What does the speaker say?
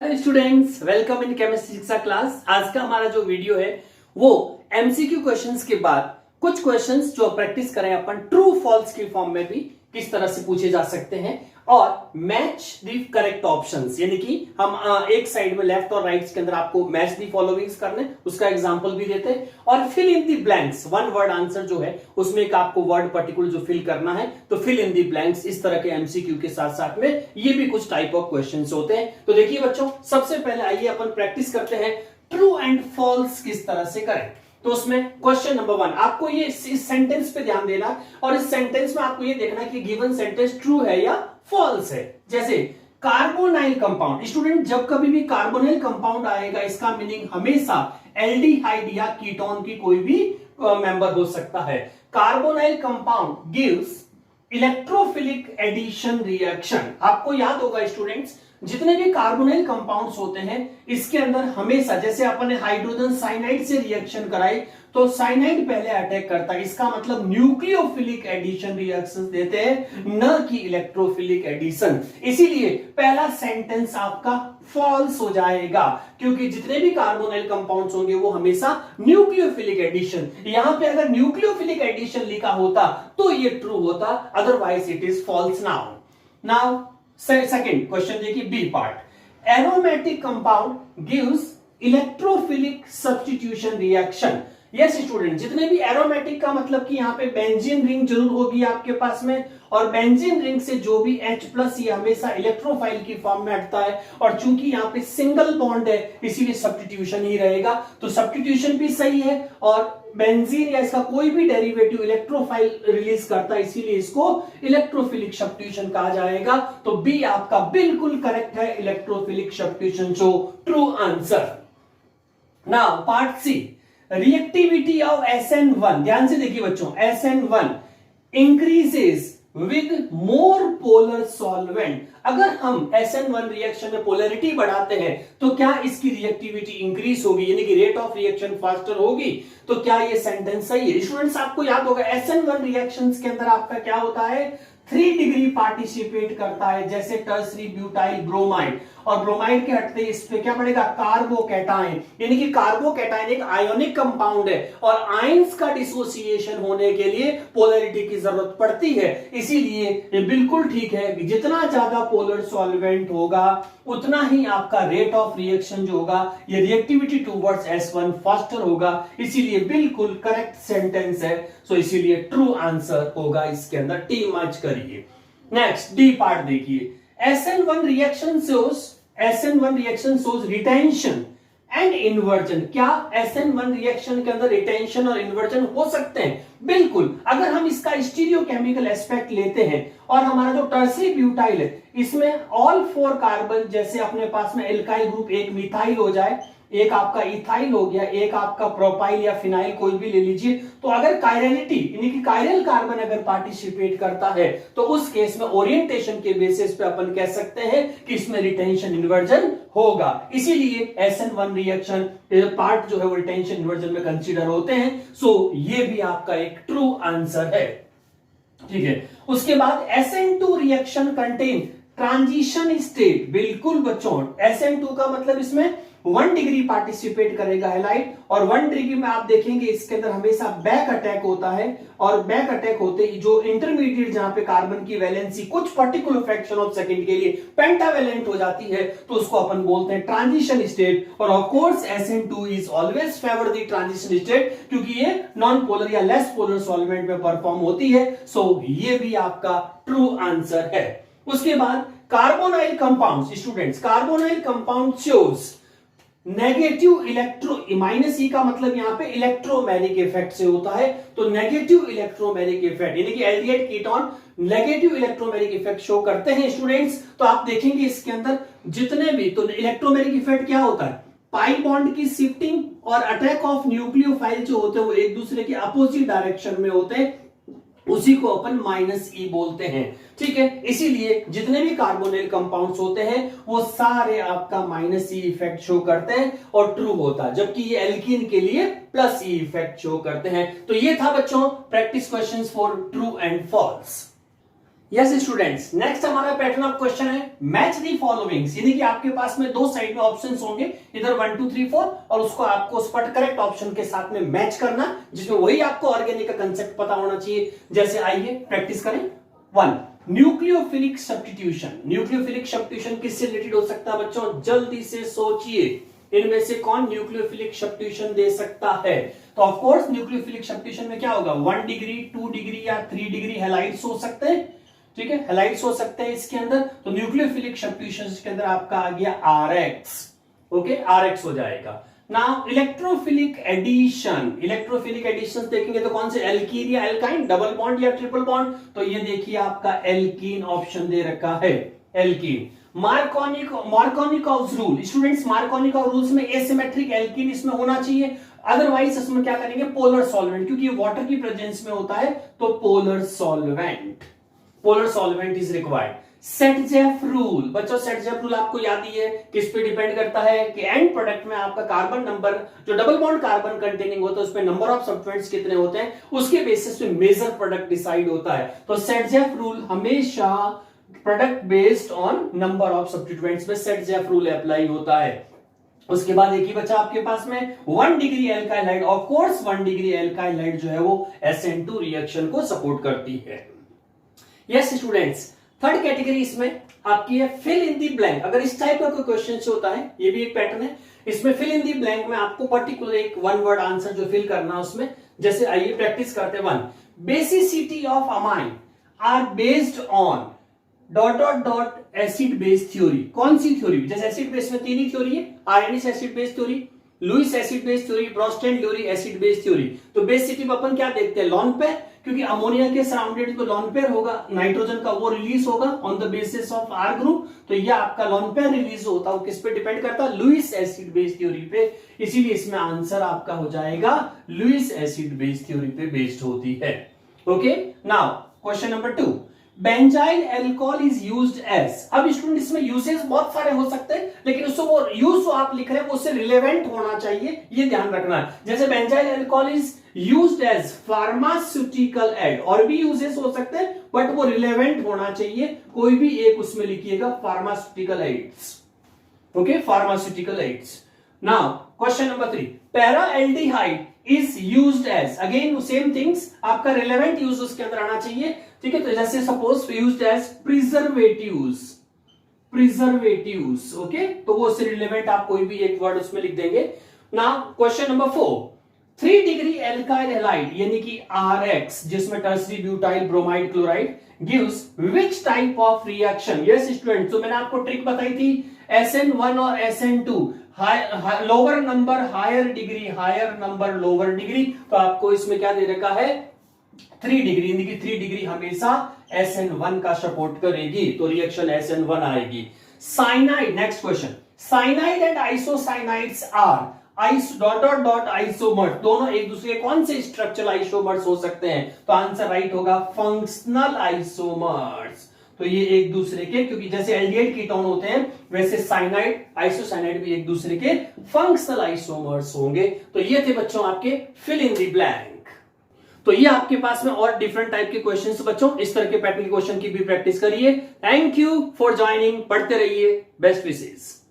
Students, welcome in chemistry शिक्षा class. आज का हमारा जो वीडियो है वो एमसीक्यू क्वेश्चंस के बाद कुछ क्वेश्चंस जो प्रैक्टिस करें अपन ट्रू फॉल्स की फॉर्म में भी किस तरह से पूछे जा सकते हैं और मैच द करेक्ट ऑप्शंस, यानी कि हम एक साइड में लेफ्ट और राइट के अंदर आपको मैच द फॉलोइंग्स करने उसका एग्जांपल भी देते हैं और fill in the blanks, one word answer जो है उसमें एक आपको वर्ड पर्टिकुलर जो फिल करना है, तो फिल इन द ब्लैंक्स। इस तरह के एमसीक्यू के साथ साथ में ये भी कुछ टाइप ऑफ क्वेश्चंस होते हैं। तो देखिए बच्चों, सबसे पहले आइए अपन प्रैक्टिस करते हैं ट्रू एंड फॉल्स किस तरह से करें। तो उसमें क्वेश्चन नंबर 1 आपको ये इस सेंटेंस पे ध्यान देना और इस सेंटेंस में आपको ये देखना कि गिवन सेंटेंस ट्रू है या फॉल्स है। जैसे कार्बोनाइल कंपाउंड, स्टूडेंट जब कभी भी कार्बोनाइल कंपाउंड आएगा इसका मीनिंग हमेशा एल्डिहाइड या कीटोन की कोई भी मेंबर हो सकता है। Carbonyl compound gives electrophilic addition reaction. आपको याद होगा स्टूडेंट्स, जितने भी कार्बोनाइल कंपाउंड्स होते हैं इसके अंदर हमेशा, जैसे अपन ने हाइड्रोजन साइनाइड से रिएक्शन कराई तो साइनाइड पहले अटैक करता है, इसका मतलब न्यूक्लियोफिलिक एडिशन रिएक्शंस देते हैं, न कि इलेक्ट्रोफिलिक एडिशन। इसीलिए पहला सेंटेंस आपका फॉल्स हो जाएगा, क्योंकि जितने भी कार्बोनाइल कंपाउंड्स होंगे वो हमेशा न्यूक्लियोफिलिक एडिशन, यहां पे अगर न्यूक्लियोफिलिक एडिशन लिखा होता तो ये ट्रू होता, otherwise it is false. Now second question देखिए, B part. Aromatic compound gives electrophilic substitution reaction. Yes student, जितने भी एरोमेटिक का मतलब कि यहाँ पे बेंजीन रिंग जरूर होगी आपके पास में, और बेंजीन रिंग से जो भी H+ ये हमेशा इलेक्ट्रोफाइल की फॉर्म में हटता है, और चूंकि यहाँ पे सिंगल बॉन्ड है इसीलिए सब्स्टिट्यूशन ही रहेगा। तो सब्स्टिट्यूशन भी सही है और बेंजीन या इसका कोई भी डेरिवेटिव इलेक्ट्रोफाइल रिलीज करता है, इसीलिए इसको इलेक्ट्रोफिलिक सब्स्टिट्यूशन कहा जाएगा। तो बी आपका बिल्कुल करेक्ट है, इलेक्ट्रोफिलिक सब्स्टिट्यूशन, जो true answer. Now part C, reactivity of SN1। ध्यान से देखिए बच्चों, SN1 increases with more polar solvent. अगर हम SN1 रिएक्शन में पोलैरिटी बढ़ाते हैं तो क्या इसकी रिएक्टिविटी इंक्रीज होगी, यानी कि रेट ऑफ रिएक्शन फास्टर होगी। तो क्या ये सेंटेंस सही है? स्टूडेंट्स आपको याद होगा SN1 रिएक्शंस के अंदर आपका क्या होता है, 3 डिग्री पार्टिसिपेट करता है, जैसे टर्सरी ब्यूटाइल ब्रोमाइड, और ब्रोमाइड के हटते इस पे क्या पड़ेगा, कार्बोकैटायन, यानी कि कार्बोकैटायन एक आयोनिक कंपाउंड है और आयंस का डिसोसिएशन होने के लिए पोलैरिटी की जरूरत पड़ती है। इसीलिए ये बिल्कुल ठीक है कि जितना ज्यादा पोलर सॉल्वेंट होगा उतना ही आपका रेट ऑफ रिएक्शन जो होगा, ये रिएक्टिविटी टुवर्ड्स S1 फास्टर होगा। इसीलिए बिल्कुल करेक्ट सेंटेंस है, सो इसीलिए ट्रू आंसर होगा इसके अंदर। टी मैच करिए। नेक्स्ट डी पार्ट देखिए, SN1 reaction shows retention and inversion. क्या SN1 रिएक्शन के अंदर रिटेंशन और इन्वर्जन हो सकते हैं? बिल्कुल। अगर हम इसका स्टीरियोकेमिकल एस्पेक्ट लेते हैं और हमारा जो टर्सरी ब्यूटाइल है इसमें ऑल 4 कार्बन, जैसे अपने पास में एल्काइल ग्रुप, एक मिथाइल हो जाए, एक आपका इथाइल हो गया, एक आपका प्रोपाइल या फिनाइल कोई भी ले लीजिए, तो अगर कायरलिटी यानी कि कायरल कार्बन अगर पार्टिसिपेट करता है तो उस केस में ओरिएंटेशन के बेसिस पे अपन कह सकते हैं कि इसमें रिटेंशन इन्वर्जन होगा। इसीलिए SN1 रिएक्शन पार्ट जो है वो रिटेंशन इन्वर्जन में कंसीडर होते हैं। सो ये भी आपका एक ट्रू आंसर है, ठीक है। उसके बाद SN2 reaction contain transition state. बिल्कुल बच्चों, SN2 का मतलब इसमें 1 डिग्री पार्टिसिपेट करेगा हैलाइड, और 1 डिग्री में आप देखेंगे इसके अंदर हमेशा बैक अटैक होता है, और बैक अटैक होते ही जो इंटरमीडिएट जहां पे कार्बन की वैलेंसी कुछ पर्टिकुलर फ्रैक्शन ऑफ सेकंड के लिए पेंटावैलेंट हो जाती है तो उसको अपन बोलते हैं ट्रांजिशन स्टेट। और of course SN2 is always favour the transition state, क्योंकि ये नॉन पोलर या लेस पोलर सॉल्वेंट में परफॉर्म होती है। सो ये भी आपका ट्रू आंसर है। उसके बाद carbonyl compounds, students carbonyl compound shows negative electro, minus E का मतलब यहां पे इलेक्ट्रोमैग्नेटिक इफेक्ट से होता है, तो नेगेटिव इलेक्ट्रोमैग्नेटिक इफेक्ट यानी कि aldehyde ketone negative electromagnetic effect show करते हैं स्टूडेंट्स। तो आप देखेंगे इसके अंदर जितने भी, तो इलेक्ट्रोमैग्नेटिक इफेक्ट क्या होता है, पाई बॉन्ड की शिफ्टिंग और अटैक ऑफ न्यूक्लियोफाइल जो होते हैं वो एक दूसरे के अपोजिट डायरेक्शन में होते हैं, उसी को अपन -E बोलते हैं, ठीक है। इसीलिए जितने भी कार्बोनाइल कंपाउंड्स होते हैं वो सारे आपका -E इफेक्ट शो करते हैं और ट्रू होता है, जबकि ये एल्कीन के लिए +E इफेक्ट शो करते हैं। तो ये था बच्चों practice questions for true and false. Yes students, next हमारा पैटर्न ऑफ क्वेश्चन है मैच दी फॉलोइंग्स, यानी कि आपके पास में दो साइड में ऑप्शंस होंगे, इधर 1 2 3 4, और उसको आपको उस पर करेक्ट ऑप्शन के साथ में मैच करना, जिसमें वही आपको ऑर्गेनिक का कंसेप्ट पता होना चाहिए। जैसे आइए प्रैक्टिस करें। 1 न्यूक्लियोफिलिक सब्स्टिट्यूशन। न्यूक्लियोफिलिक सब्स्टिट्यूशन किससे रिलेटेड हो सकता है बच्चों? जल्दी से सोचिए, इनमें से कौन न्यूक्लियोफिलिक सब्स्टिट्यूशन दे सकता है? तो ऑफ कोर्स न्यूक्लियोफिलिक सब्स्टिट्यूशन में क्या होगा, 1 डिग्री 2 डिग्री या 3 डिग्री हैलाइड्स हो सकते हैं, ठीक है, हैलाइड्स हो सकते हैं इसके अंदर। तो न्यूक्लियोफिलिक सब्स्टिट्यूशन के अंदर आपका आ गया RX, ओके, RX हो जाएगा। Now electrophilic addition, electrophilic addition देखेंगे तो कौन से, एल्कीन या एल्काइन, डबल बॉन्ड या ट्रिपल बॉन्ड? तो ये देखिए आपका एल्कीन ऑप्शन दे रखा है, alkene. Markovnikov's rule, students Markovnikov rules में एसिमेट्रिक एल्कीन इसमें होना चाहिए, अदरवाइज इसमें क्या करेंगे, पोलर सॉल्वेंट, क्योंकि वाटर की प्रेजेंस में होता है तो polar solvent is required. Saytzeff rule, बच्चों सेटजेफ रूल आपको याद ही है, किस पे डिपेंड करता है कि एंड प्रोडक्ट में आपका कार्बन नंबर, जो डबल बॉन्ड कार्बन कंटेनिंग होता है, उस पे नंबर ऑफ सब्स्टिट्यूएंट्स कितने होते हैं, उसके बेसिस पे मेजर प्रोडक्ट डिसाइड होता है। तो सेटजेफ रूल हमेशा product based on number of substituents में सेटजेफ रूल अप्लाई होता है। उसके बाद एक ही बचा आपके पास में 1 degree alkyl hide, of course 1 degree alkyl hide जो है वो SN2 रिएक्शन को सपोर्ट करती है। यस स्टूडेंट्स, थर्ड कैटेगरी इसमें आपकी है फिल इन दी ब्लैंक। अगर इस टाइप का कोई क्वेश्चन होता है, ये भी एक पैटर्न है, इसमें फिल इन दी ब्लैंक में आपको पर्टिकुलर एक 1 वर्ड आंसर जो फिल करना है उसमें। जैसे आइए प्रैक्टिस करते हैं। 1 basicity of amine are based on dot dot dot acid base theory. कौन सी थ्योरी? जैसे एसिड बेस में 3 ही थ्योरी है, Arrhenius acid base theory, Lewis acid base theory, Bronsted Lowry acid base theory. तो बेसिसिटी में अपन क्या देखते हैं, लॉन पेयर, क्योंकि अमोनिया के सराउंडेड तो लॉन पेयर होगा, नाइट्रोजन का वो रिलीज होगा on the basis of R group, तो ये आपका लॉन पेयर रिलीज होता है, किस पे डिपेंड करता है, लुईस एसिड बेस थ्योरी पे। इसीलिए इसमें आंसर आपका हो जाएगा लुईस एसिड बेस थ्योरी पे बेस्ड होती है। Okay, now question number 2 benzyl alcohol is used as. अब स्टूडेंट इसमें यूजेस बहुत सारे हो सकते हैं, लेकिन उससे वो यूज जो आप लिख रहे हैं वो उससे रिलेवेंट होना चाहिए, ये ध्यान रखना है। जैसे benzyl alcohol is used as pharmaceutical aid, और भी यूजेस हो सकते हैं बट वो रिलेवेंट होना चाहिए, कोई भी एक उसमें लिखिएगा pharmaceutical aids, okay, pharmaceutical aids. Now question number 3 paraldehyde is used as, again same things, आपका रिलेवेंट यूज उसके अंदर आना चाहिए, ठीक है। तो जैसे suppose used as preservatives, okay, तो वो उससे रिलेवेंट आप कोई भी एक वर्ड उसमें लिख देंगे। Now question number 4 3 degree alkyl halide यानी कि RX, जिसमें tertiary butyl bromide chloride gives which type of reaction? Yes student, तो मैंने आपको ट्रिक बताई थी, SN1 और SN2, lower number higher degree, higher number lower degree, तो आपको इसमें क्या दे रखा है 3 डिग्री, यानी कि 3 डिग्री हमेशा SN1 का सपोर्ट करेगी, तो रिएक्शन SN1 आएगी। Cyanide, next question, cyanide and isocyanides are dot dot dot isomers, दोनों एक दूसरे कौन से स्ट्रक्चरल आइसोमर्स हो सकते हैं? तो आंसर राइट होगा फंक्शनल आइसोमर्स। तो ये एक दूसरे के, क्योंकि जैसे एल्डिहाइड कीटोन होते हैं वैसे साइनाइड आइसोसाइनाइड भी एक दूसरे के फंक्शनल आइसोमर्स होंगे। तो ये थे बच्चों आपके फिल इन द ब्लैंक। तो ये आपके पास में और डिफरेंट टाइप के क्वेश्चंस बच्चों, इस तरह के पैटर्न के क्वेश्चन की भी प्रैक्टिस करिए। थैंक यू फॉर ज्वाइनिंग, पढ़ते रहिए, बेस्ट विशेस।